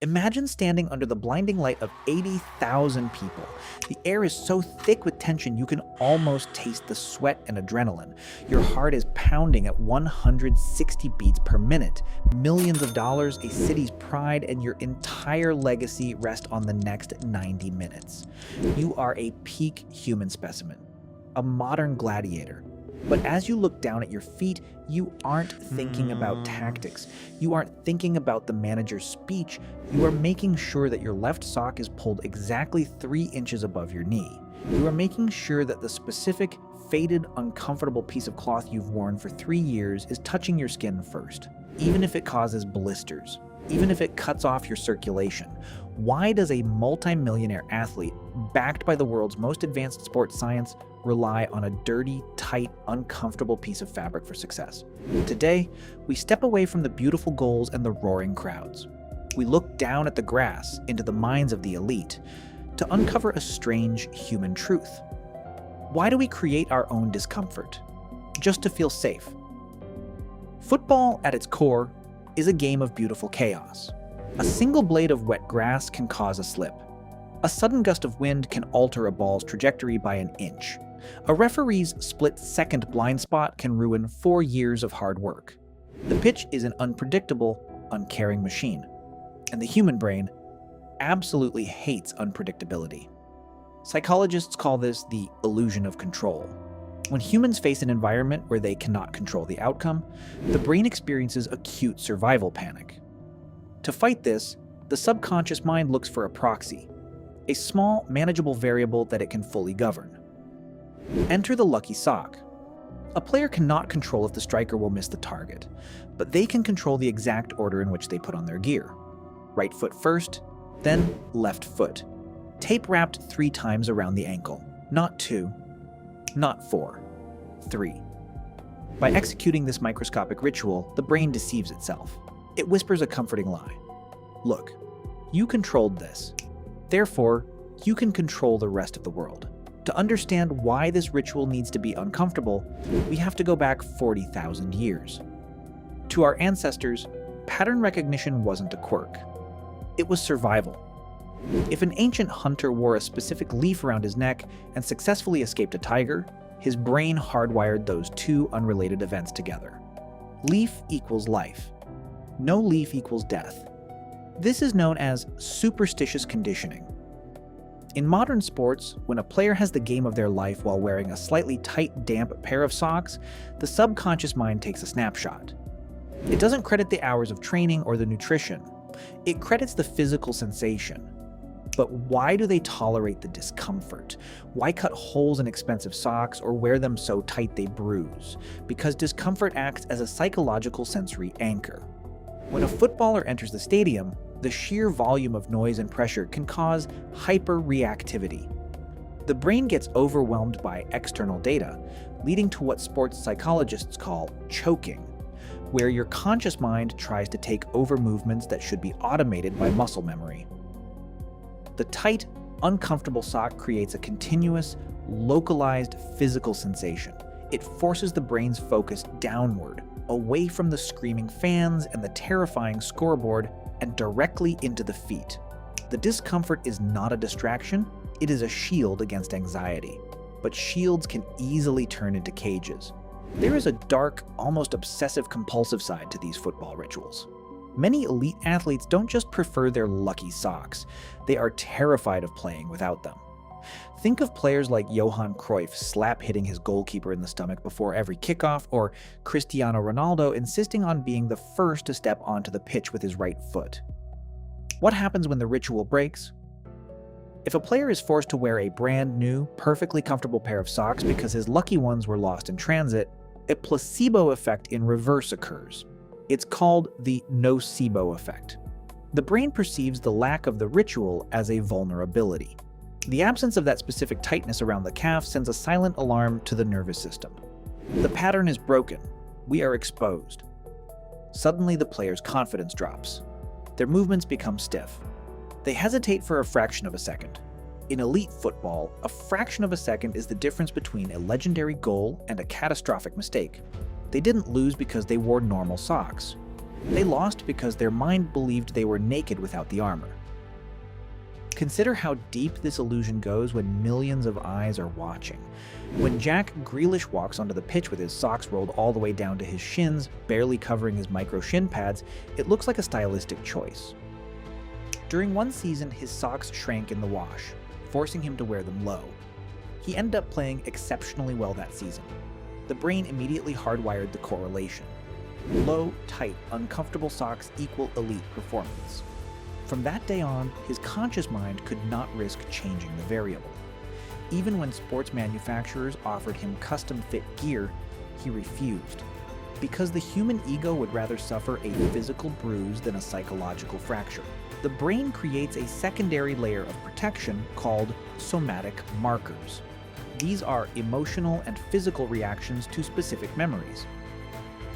Imagine standing under the blinding light of 80,000 people. The air is so thick with tension you can almost taste the sweat and adrenaline. Your heart is pounding at 160 beats per minute. Millions of dollars, a city's pride, and your entire legacy rest on the next 90 minutes. You are a peak human specimen, a modern gladiator. But as you look down at your feet, you aren't thinking about tactics. You aren't thinking about the manager's speech. You are making sure that your left sock is pulled exactly 3 inches above your knee. You are making sure that the specific, faded, uncomfortable piece of cloth you've worn for 3 years is touching your skin first, even if it causes blisters, even if it cuts off your circulation. Why does a multi-millionaire athlete, backed by the world's most advanced sports science, rely on a dirty, tight, uncomfortable piece of fabric for success? Today, we step away from the beautiful goals and the roaring crowds. We look down at the grass, into the minds of the elite, to uncover a strange human truth. Why do we create our own discomfort? Just to feel safe. Football, at its core, is a game of beautiful chaos. A single blade of wet grass can cause a slip. A sudden gust of wind can alter a ball's trajectory by an inch. A referee's split-second blind spot can ruin 4 years of hard work. The pitch is an unpredictable, uncaring machine. And the human brain absolutely hates unpredictability. Psychologists call this the illusion of control. When humans face an environment where they cannot control the outcome, the brain experiences acute survival panic. To fight this, the subconscious mind looks for a proxy, a small, manageable variable that it can fully govern. Enter the lucky sock. A player cannot control if the striker will miss the target, but they can control the exact order in which they put on their gear. Right foot first, then left foot. Tape wrapped 3 times around the ankle, not 2, not 4, 3. By executing this microscopic ritual, the brain deceives itself. It whispers a comforting lie. Look, you controlled this. Therefore, you can control the rest of the world. To understand why this ritual needs to be uncomfortable, we have to go back 40,000 years. To our ancestors, pattern recognition wasn't a quirk. It was survival. If an ancient hunter wore a specific leaf around his neck and successfully escaped a tiger, his brain hardwired those 2 unrelated events together. Leaf equals life. No leaf equals death. This is known as superstitious conditioning. In modern sports, when a player has the game of their life while wearing a slightly tight, damp pair of socks, the subconscious mind takes a snapshot. It doesn't credit the hours of training or the nutrition. It credits the physical sensation. But why do they tolerate the discomfort? Why cut holes in expensive socks or wear them so tight they bruise? Because discomfort acts as a psychological sensory anchor. When a footballer enters the stadium, the sheer volume of noise and pressure can cause hyperreactivity. The brain gets overwhelmed by external data, leading to what sports psychologists call choking, where your conscious mind tries to take over movements that should be automated by muscle memory. The tight, uncomfortable sock creates a continuous, localized physical sensation. It forces the brain's focus downward, away from the screaming fans and the terrifying scoreboard, and directly into the feet. The discomfort is not a distraction, it is a shield against anxiety. But shields can easily turn into cages. There is a dark, almost obsessive-compulsive side to these football rituals. Many elite athletes don't just prefer their lucky socks, they are terrified of playing without them. Think of players like Johan Cruyff slap-hitting his goalkeeper in the stomach before every kickoff, or Cristiano Ronaldo insisting on being the first to step onto the pitch with his right foot. What happens when the ritual breaks? If a player is forced to wear a brand new, perfectly comfortable pair of socks because his lucky ones were lost in transit, a placebo effect in reverse occurs. It's called the nocebo effect. The brain perceives the lack of the ritual as a vulnerability. The absence of that specific tightness around the calf sends a silent alarm to the nervous system. The pattern is broken. We are exposed. Suddenly, the player's confidence drops. Their movements become stiff. They hesitate for a fraction of a second. In elite football, a fraction of a second is the difference between a legendary goal and a catastrophic mistake. They didn't lose because they wore normal socks. They lost because their mind believed they were naked without the armor. Consider how deep this illusion goes when millions of eyes are watching. When Jack Grealish walks onto the pitch with his socks rolled all the way down to his shins, barely covering his micro shin pads, it looks like a stylistic choice. During one season, his socks shrank in the wash, forcing him to wear them low. He ended up playing exceptionally well that season. The brain immediately hardwired the correlation. Low, tight, uncomfortable socks equal elite performance. From that day on, his conscious mind could not risk changing the variable. Even when sports manufacturers offered him custom-fit gear, he refused, because the human ego would rather suffer a physical bruise than a psychological fracture. The brain creates a secondary layer of protection called somatic markers. These are emotional and physical reactions to specific memories.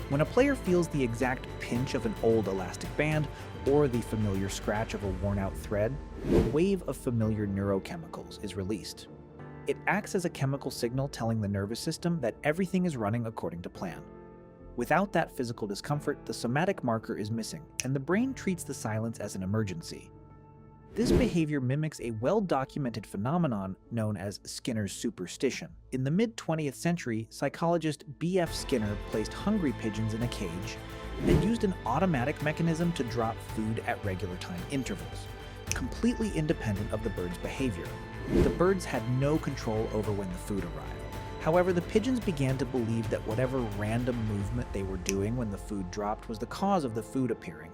When a player feels the exact pinch of an old elastic band or the familiar scratch of a worn-out thread, a wave of familiar neurochemicals is released. It acts as a chemical signal telling the nervous system that everything is running according to plan. Without that physical discomfort, the somatic marker is missing, and the brain treats the silence as an emergency. This behavior mimics a well-documented phenomenon known as Skinner's superstition. In the mid-20th century, psychologist B.F. Skinner placed hungry pigeons in a cage and used an automatic mechanism to drop food at regular time intervals, completely independent of the bird's behavior. The birds had no control over when the food arrived. However, the pigeons began to believe that whatever random movement they were doing when the food dropped was the cause of the food appearing.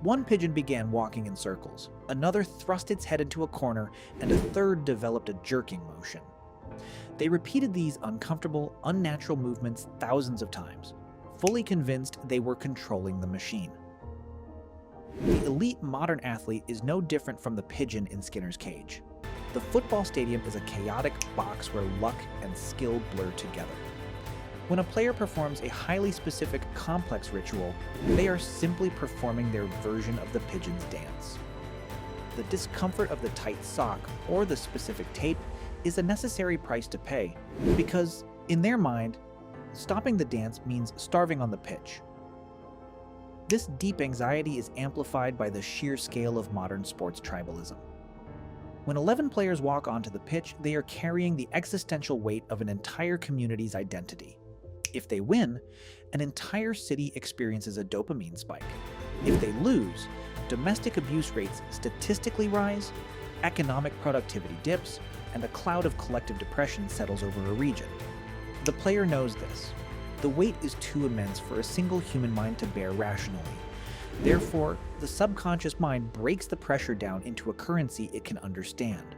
One pigeon began walking in circles, another thrust its head into a corner, and a third developed a jerking motion. They repeated these uncomfortable, unnatural movements thousands of times, fully convinced they were controlling the machine. The elite modern athlete is no different from the pigeon in Skinner's cage. The football stadium is a chaotic box where luck and skill blur together. When a player performs a highly specific, complex ritual, they are simply performing their version of the pigeon's dance. The discomfort of the tight sock or the specific tape is a necessary price to pay, because, in their mind, stopping the dance means starving on the pitch. This deep anxiety is amplified by the sheer scale of modern sports tribalism. When 11 players walk onto the pitch, they are carrying the existential weight of an entire community's identity. If they win, an entire city experiences a dopamine spike. If they lose, domestic abuse rates statistically rise, economic productivity dips, and a cloud of collective depression settles over a region. The player knows this. The weight is too immense for a single human mind to bear rationally. Therefore, the subconscious mind breaks the pressure down into a currency it can understand.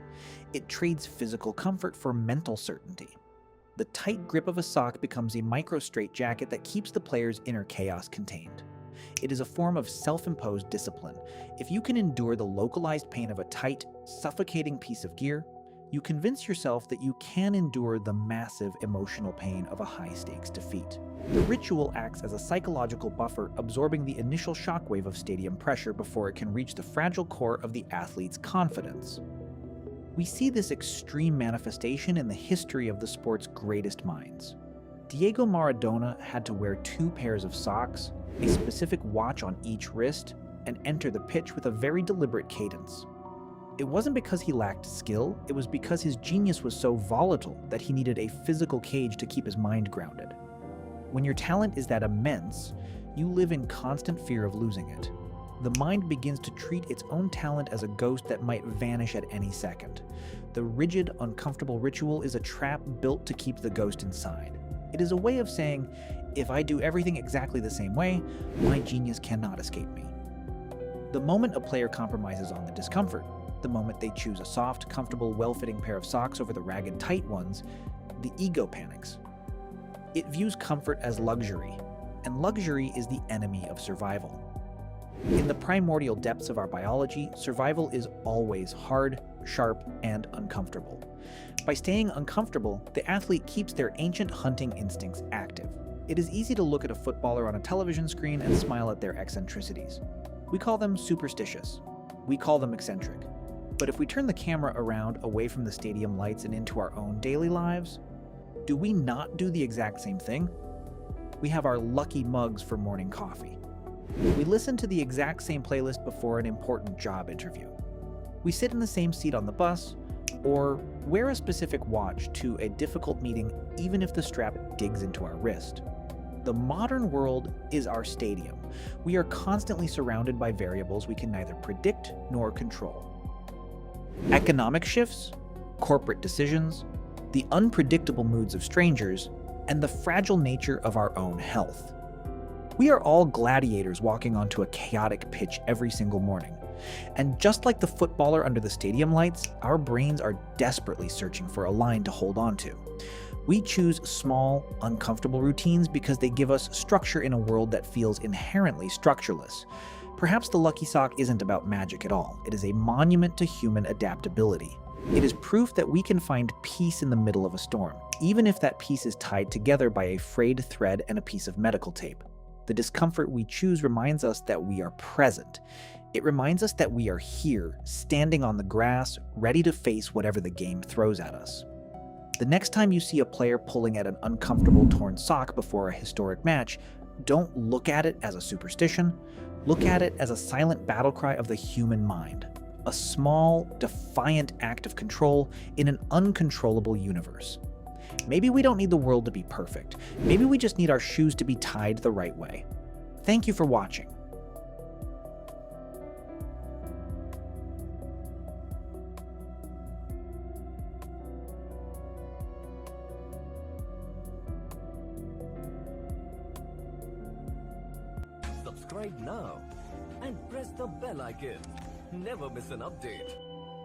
It trades physical comfort for mental certainty. The tight grip of a sock becomes a micro-straitjacket that keeps the player's inner chaos contained. It is a form of self-imposed discipline. If you can endure the localized pain of a tight, suffocating piece of gear, you convince yourself that you can endure the massive emotional pain of a high-stakes defeat. The ritual acts as a psychological buffer, absorbing the initial shockwave of stadium pressure before it can reach the fragile core of the athlete's confidence. We see this extreme manifestation in the history of the sport's greatest minds. Diego Maradona had to wear 2 pairs of socks, a specific watch on each wrist, and enter the pitch with a very deliberate cadence. It wasn't because he lacked skill, it was because his genius was so volatile that he needed a physical cage to keep his mind grounded. When your talent is that immense, you live in constant fear of losing it. The mind begins to treat its own talent as a ghost that might vanish at any second. The rigid, uncomfortable ritual is a trap built to keep the ghost inside. It is a way of saying, if I do everything exactly the same way, my genius cannot escape me. The moment a player compromises on the discomfort, the moment they choose a soft, comfortable, well-fitting pair of socks over the ragged, tight ones, the ego panics. It views comfort as luxury, and luxury is the enemy of survival. In the primordial depths of our biology, survival is always hard, sharp, and uncomfortable. By staying uncomfortable, the athlete keeps their ancient hunting instincts active. It is easy to look at a footballer on a television screen and smile at their eccentricities. We call them superstitious. We call them eccentric. But if we turn the camera around away from the stadium lights and into our own daily lives, do we not do the exact same thing? We have our lucky mugs for morning coffee. We listen to the exact same playlist before an important job interview. We sit in the same seat on the bus, or wear a specific watch to a difficult meeting even if the strap digs into our wrist. The modern world is our stadium. We are constantly surrounded by variables we can neither predict nor control. Economic shifts, corporate decisions, the unpredictable moods of strangers, and the fragile nature of our own health. We are all gladiators walking onto a chaotic pitch every single morning. And just like the footballer under the stadium lights, our brains are desperately searching for a line to hold on to. We choose small, uncomfortable routines because they give us structure in a world that feels inherently structureless. Perhaps the lucky sock isn't about magic at all. It is a monument to human adaptability. It is proof that we can find peace in the middle of a storm, even if that peace is tied together by a frayed thread and a piece of medical tape. The discomfort we choose reminds us that we are present. It reminds us that we are here, standing on the grass, ready to face whatever the game throws at us. The next time you see a player pulling at an uncomfortable torn sock before a historic match, don't look at it as a superstition. Look at it as a silent battle cry of the human mind. A small, defiant act of control in an uncontrollable universe. Maybe we don't need the world to be perfect. Maybe we just need our shoes to be tied the right way. Thank you for watching. Subscribe now and press the bell icon. Never miss an update.